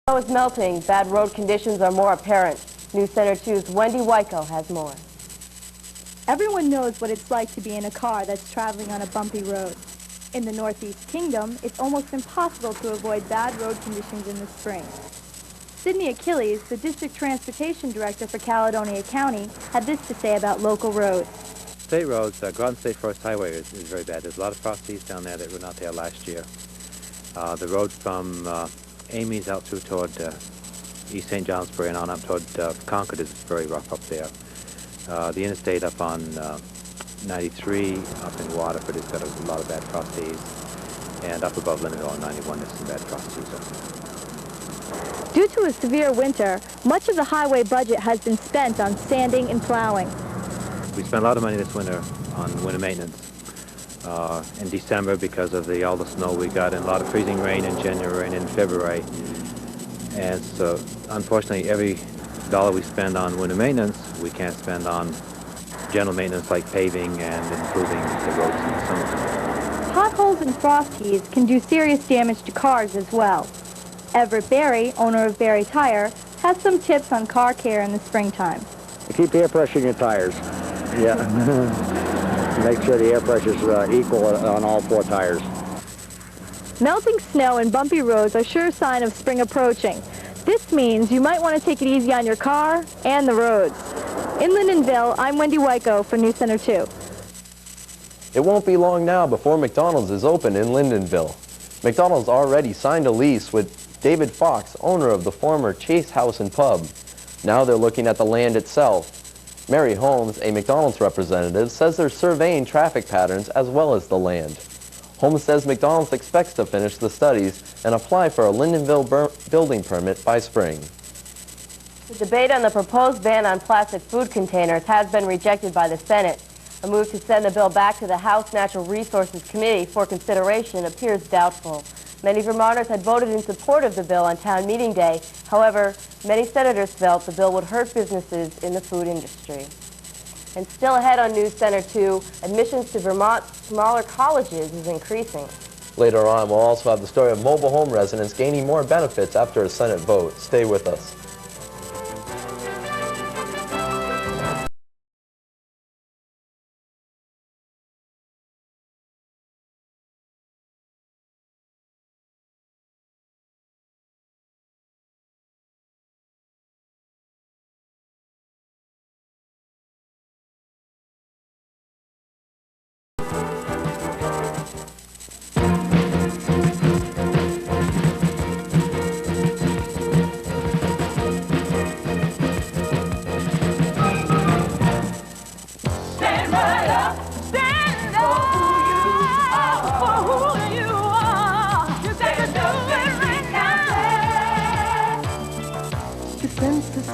Snow is melting. Bad road conditions are more apparent. News Center 2's Wendy Wyko has more. Everyone knows what it's like to be in a car that's traveling on a bumpy road. In the Northeast Kingdom, it's almost impossible to avoid bad road conditions in the spring. Sydney Achilles, the District Transportation Director for Caledonia County, had this to say about local roads. State roads, Groton State Forest Highway is very bad. There's a lot of frosties down there that were not there last year. The road from Amy's out through toward East St. Johnsbury and on up toward Concord is very rough up there. The interstate up on 93 up in Waterford has got a lot of bad frosties, and up above Lyndon on 91 there's some bad frosties up there. Due to a severe winter, much of the highway budget has been spent on sanding and plowing. We spent a lot of money this winter on winter maintenance. In December, because of all the snow we got, and a lot of freezing rain in January and in February. And so, unfortunately, every dollar we spend on winter maintenance, we can't spend on general maintenance like paving and improving the roads in the summer. Potholes and frost heaves can do serious damage to cars as well. Everett Berry, owner of Berry Tire, has some tips on car care in the springtime. Keep air pressure in your tires. Yeah. Make sure the air pressure is equal on all four tires. Melting snow and bumpy roads are sure sign of spring approaching. This means you might want to take it easy on your car and the roads. In Lyndonville, I'm Wendy Wyko for News Center 2. It won't be long now before McDonald's is open in Lyndonville. McDonald's already signed a lease with David Fox, owner of the former Chase House and Pub. Now they're looking at the land itself. Mary Holmes, a McDonald's representative, says they're surveying traffic patterns as well as the land. Holmes says McDonald's expects to finish the studies and apply for a Lyndonville building permit by spring. The debate on the proposed ban on plastic food containers has been rejected by the Senate. A move to send the bill back to the House Natural Resources Committee for consideration appears doubtful. Many Vermonters had voted in support of the bill on town meeting day. However, many senators felt the bill would hurt businesses in the food industry. And still ahead on News Center 2, admissions to Vermont's smaller colleges is increasing. Later on, we'll also have the story of mobile home residents gaining more benefits after a Senate vote. Stay with us.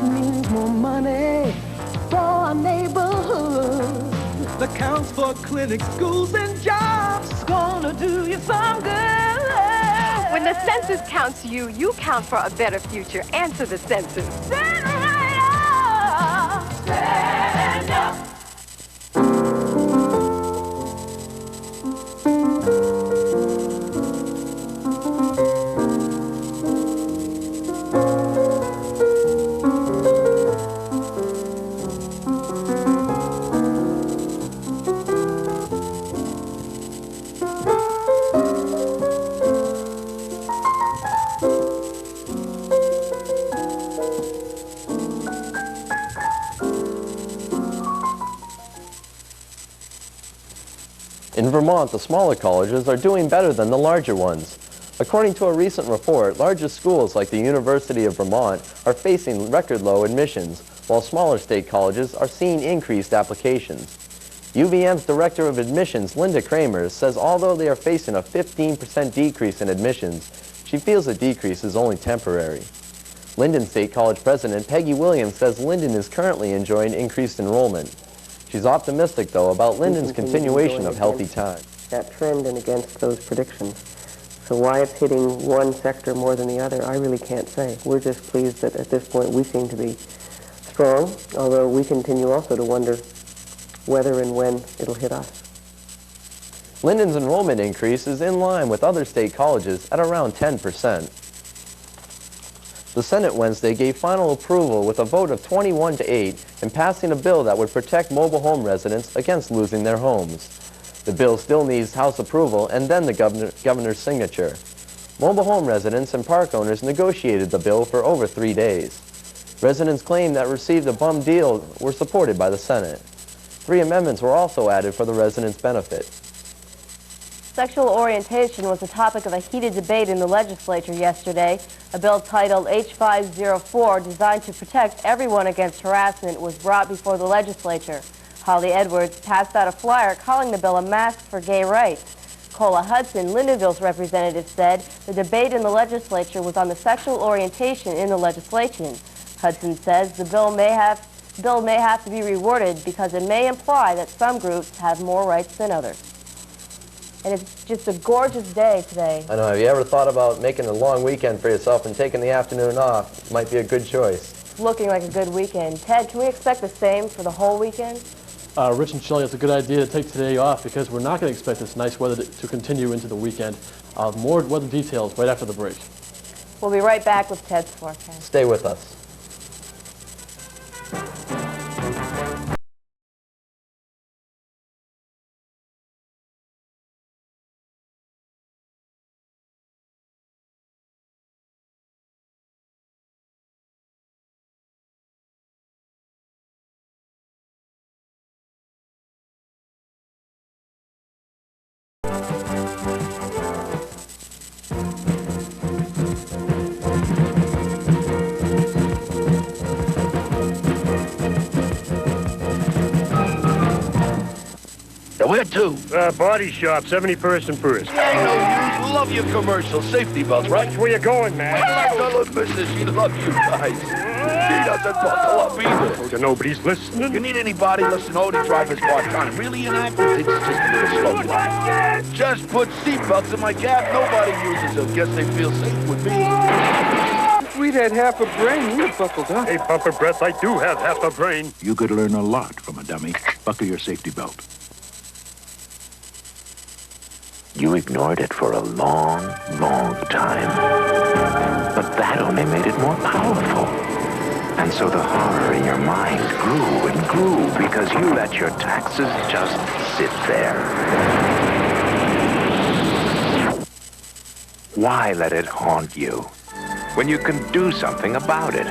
Means more money for our neighborhood. The counts for clinics, schools, and jobs gonna do you some good. When the census counts you, you count for a better future. Answer the census. Stand right up. Stand up. In Vermont, the smaller colleges are doing better than the larger ones. According to a recent report, larger schools like the University of Vermont are facing record low admissions, while smaller state colleges are seeing increased applications. UVM's Director of Admissions, Linda Kramer, says although they are facing a 15% decrease in admissions, she feels the decrease is only temporary. Lyndon State College President Peggy Williams says Lyndon is currently enjoying increased enrollment. She's optimistic, though, about Lyndon's continuation of healthy time. That trend and against those predictions. So why it's hitting one sector more than the other, I really can't say. We're just pleased that at this point we seem to be strong, although we continue also to wonder whether and when it'll hit us. Lyndon's enrollment increase is in line with other state colleges at around 10%. The Senate Wednesday gave final approval with a vote of 21 to 8 in passing a bill that would protect mobile home residents against losing their homes. The bill still needs House approval and then the governor's signature. Mobile home residents and park owners negotiated the bill for over 3 days. Residents claimed that received a bum deal were supported by the Senate. 3 amendments were also added for the residents' benefit. Sexual orientation was the topic of a heated debate in the legislature yesterday. A bill titled H504, designed to protect everyone against harassment, was brought before the legislature. Holly Edwards passed out a flyer calling the bill a mask for gay rights. Cola Hudson, Lyndonville's representative, said the debate in the legislature was on the sexual orientation in the legislation. Hudson says the bill may have to be reworded because it may imply that some groups have more rights than others. And it's just a gorgeous day today. I know. Have you ever thought about making a long weekend for yourself and taking the afternoon off? It might be a good choice. It's looking like a good weekend. Ted, can we expect the same for the whole weekend? Rich and Shelley, it's a good idea to take today off because we're not going to expect this nice weather to continue into the weekend. More weather details right after the break. We'll be right back with Ted's forecast. Stay with us. Where to? Body shop, 71st and First. Yeah, I know you. Love your commercial. Safety belts, right? Where you going, man? I like the missus. She loves you guys. She doesn't buckle up either. Oh, nobody's listening? You need anybody? Listen, all the drivers part-time. Really inactive. It's just a little slow. Just put seatbelts in my cab. Nobody uses them. Guess they feel safe with me. If we'd had half a brain, we'd have buckled up. Hey, bumper breath, I do have half a brain. You could learn a lot from a dummy. Buckle your safety belt. You ignored it for a long, long time. But that only made it more powerful. And so the horror in your mind grew and grew because you let your taxes just sit there. Why let it haunt you when you can do something about it?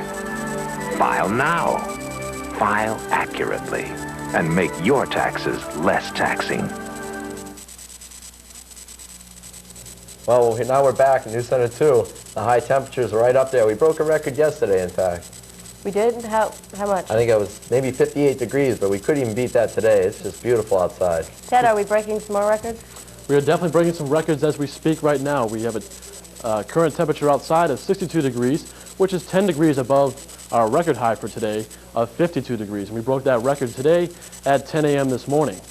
File now. File accurately and make your taxes less taxing. Well, now we're back in News Center 2. The high temperatures are right up there. We broke a record yesterday, in fact. We did? How much? I think it was maybe 58 degrees, but we couldn't even beat that today. It's just beautiful outside. Ted, are we breaking some more records? We are definitely breaking some records as we speak right now. We have a current temperature outside of 62 degrees, which is 10 degrees above our record high for today of 52 degrees. And we broke that record today at 10 a.m. this morning.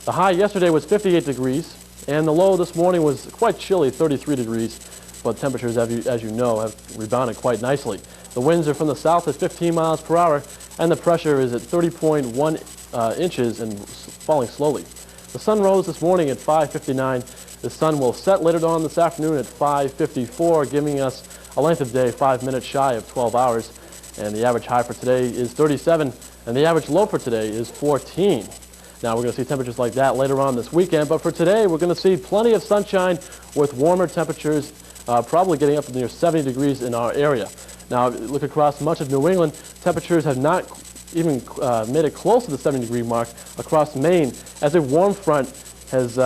The high yesterday was 58 degrees. And the low this morning was quite chilly, 33 degrees, but temperatures, as you know, have rebounded quite nicely. The winds are from the south at 15 miles per hour, and the pressure is at 30.1 inches and falling slowly. The sun rose this morning at 5:59. The sun will set later on this afternoon at 5:54, giving us a length of day 5 minutes shy of 12 hours. And the average high for today is 37, and the average low for today is 14. Now, we're going to see temperatures like that later on this weekend, but for today, we're going to see plenty of sunshine with warmer temperatures, probably getting up to near 70 degrees in our area. Now, look across much of New England, temperatures have not even made it close to the 70-degree mark across Maine as a warm front has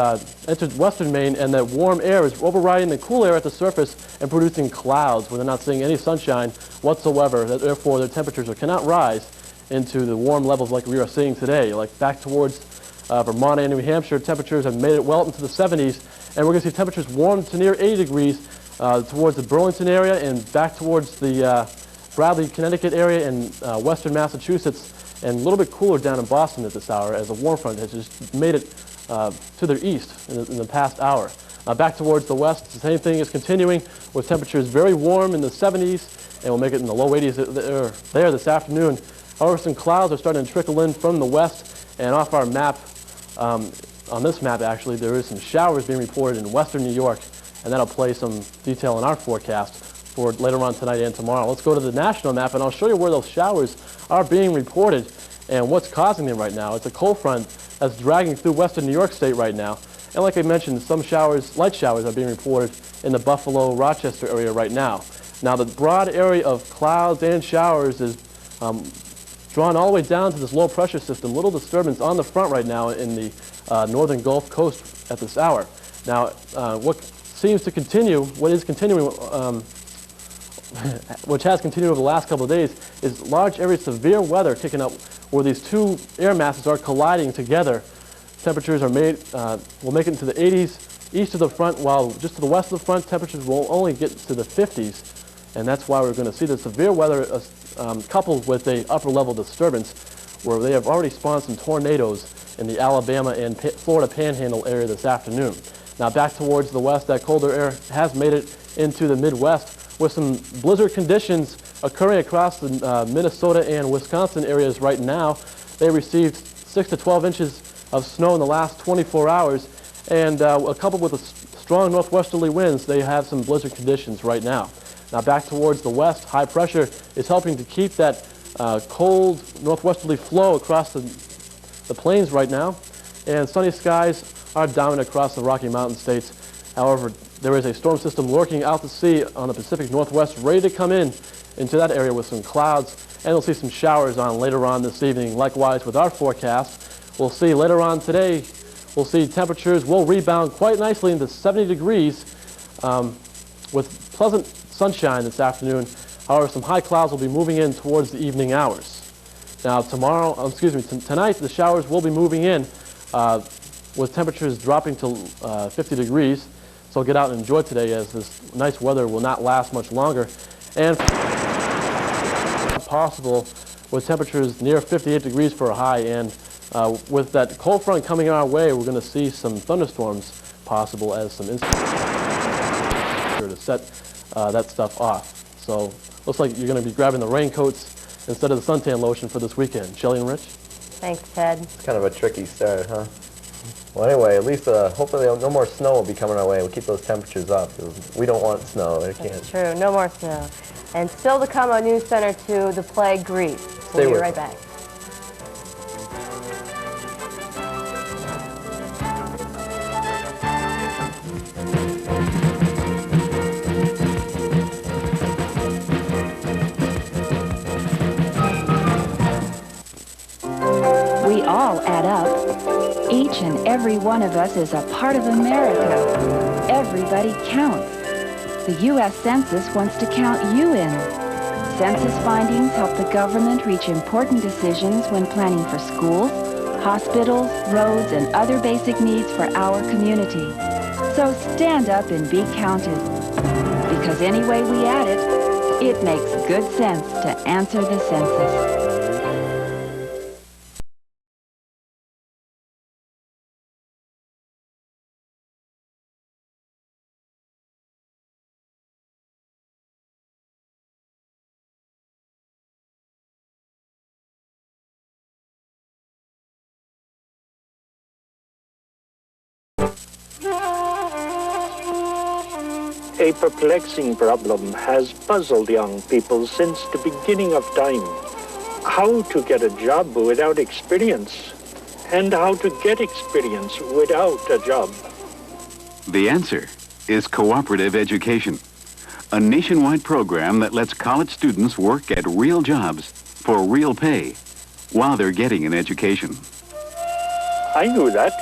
entered western Maine, and that warm air is overriding the cool air at the surface and producing clouds where they're not seeing any sunshine whatsoever. Therefore, their temperatures cannot rise into the warm levels like we are seeing today. Like back towards Vermont and New Hampshire, temperatures have made it well into the 70s, and we're going to see temperatures warm to near 80 degrees towards the Burlington area and back towards the Bradley, Connecticut area and western Massachusetts, and a little bit cooler down in Boston at this hour as a warm front has just made it to the east in the past hour. Back towards the west, the same thing is continuing with temperatures very warm in the 70s, and we'll make it in the low 80s there this afternoon. However, some clouds are starting to trickle in from the west, and off our map, on this map actually, there is some showers being reported in western New York, and that'll play some detail in our forecast for later on tonight and tomorrow. Let's go to the national map, and I'll show you where those showers are being reported and what's causing them right now. It's a cold front that's dragging through western New York State right now. And like I mentioned, some showers, light showers, are being reported in the Buffalo, Rochester area right now. Now, the broad area of clouds and showers is drawn all the way down to this low pressure system. Little disturbance on the front right now in the northern Gulf Coast at this hour. Now, what seems to continue, what is continuing, which has continued over the last couple of days, is large areas of severe weather kicking up where these two air masses are colliding together. Temperatures are will make it into the 80s east of the front, while just to the west of the front, temperatures will only get to the 50s. And that's why we're going to see the severe weather coupled with a upper level disturbance where they have already spawned some tornadoes in the Alabama and Florida Panhandle area this afternoon. Now back towards the west, that colder air has made it into the Midwest with some blizzard conditions occurring across the Minnesota and Wisconsin areas right now. They received 6 to 12 inches of snow in the last 24 hours, and coupled with the strong northwesterly winds, they have some blizzard conditions right now. Now back towards the west, high pressure is helping to keep that cold northwesterly flow across the plains right now, and sunny skies are dominant across the Rocky Mountain states. However, there is a storm system lurking out to sea on the Pacific Northwest, ready to come into that area with some clouds, and we'll see some showers on later on this evening. Likewise with our forecast, we'll see later on today, we'll see temperatures will rebound quite nicely into 70 degrees with pleasant sunshine this afternoon. However, some high clouds will be moving in towards the evening hours. Now tonight the showers will be moving in with temperatures dropping to 50 degrees. So get out and enjoy today, as this nice weather will not last much longer. And possible with temperatures near 58 degrees for a high, and with that cold front coming our way, we're going to see some thunderstorms possible as some to set that stuff off. So looks like you're going to be grabbing the raincoats instead of the suntan lotion for this weekend. Shelley and Rich? Thanks, Ted. It's kind of a tricky start, huh? Well, anyway, at least hopefully no more snow will be coming our way. We'll keep those temperatures up. We don't want snow. That's true. No more snow. And still to come on News Center 2, the play Grease. We'll be right back. We all add up. Each and every one of us is a part of America. Everybody counts. The U.S. Census wants to count you in. Census findings help the government reach important decisions when planning for schools, hospitals, roads, and other basic needs for our community. So stand up and be counted. Because any way we add it, it makes good sense to answer the census. A perplexing problem has puzzled young people since the beginning of time. How to get a job without experience, and how to get experience without a job. The answer is cooperative education, a nationwide program that lets college students work at real jobs for real pay while they're getting an education. I knew that.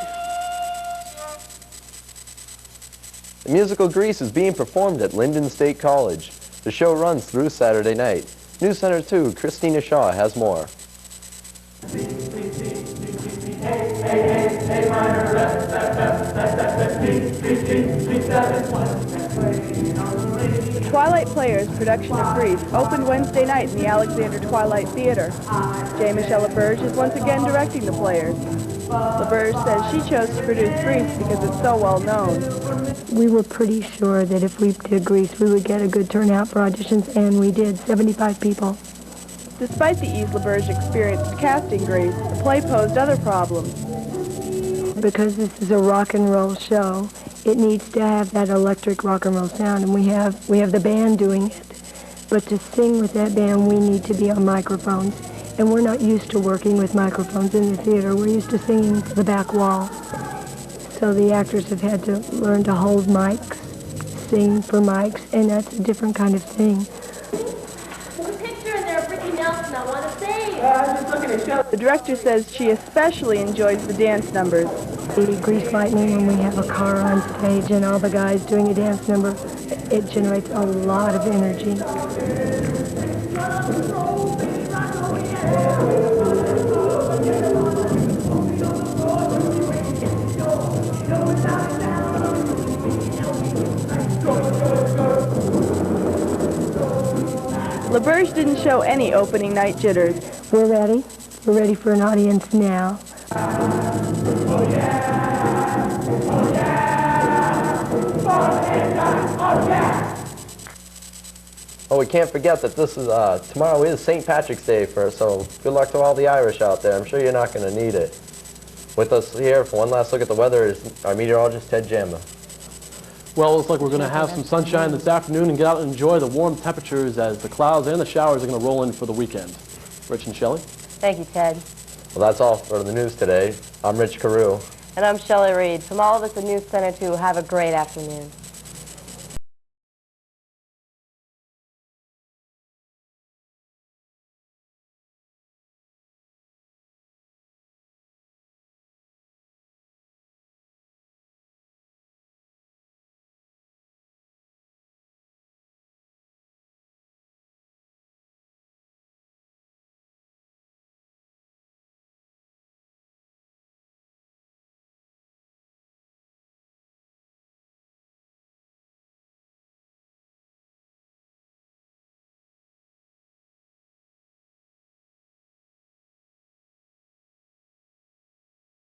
The musical Grease is being performed at Lyndon State College. The show runs through Saturday night. News Center 2, Christina Shaw has more. The Twilight Players production of Grease opened Wednesday night in the Alexander Twilight Theater. J. Michelle LaBerge is once again directing the Players. LaBerge says she chose to produce Grease because it's so well known. We were pretty sure that if we did Grease, we would get a good turnout for auditions, and we did, 75 people. Despite the ease LaBerge experienced casting Grease, the play posed other problems. Because this is a rock and roll show, it needs to have that electric rock and roll sound, and we have the band doing it. But to sing with that band, we need to be on microphones, and we're not used to working with microphones in the theater. We're used to singing to the back wall. So the actors have had to learn to hold mics, sing for mics, and that's a different kind of thing. There's a picture in there of Ricky Nelson I want to save. Just looking at show. The director says she especially enjoys the dance numbers. The Grease Lightning, when we have a car on stage and all the guys doing a dance number, it generates a lot of energy. LaBerge didn't show any opening night jitters. We're ready. We're ready for an audience now. Oh, we can't forget that this is tomorrow is St. Patrick's Day, so good luck to all the Irish out there. I'm sure you're not going to need it. With us here for one last look at the weather is our meteorologist, Ted Jamba. Well, it looks like we're going to have some sunshine this afternoon and get out and enjoy the warm temperatures as the clouds and the showers are going to roll in for the weekend. Rich and Shelley? Thank you, Ted. Well, that's all for the news today. I'm Rich Carew. And I'm Shelley Reed. From all of us at News Center 2, have a great afternoon.